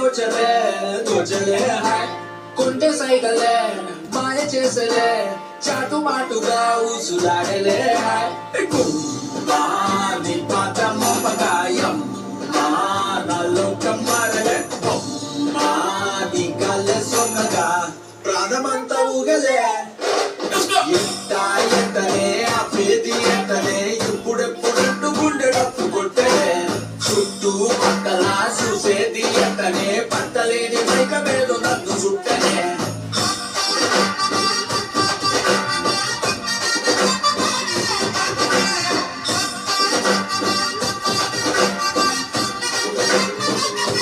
తోచలే తోచలే hi కొంటే సైగలే మాయ చేసలే చాటు మాటుగా ఊసులాడలే hi నీ పాత మోపగాయం నాలోకం మారలే నీ కళ్ళ సొన్నగా ప్రాణమంతా ఊగలే ఎంతనే ఆ పేది ఎంతనే ఇప్పుడెప్పుడు గుండె డప్పు కొట్టే చుట్టూ పక్కల చూసేది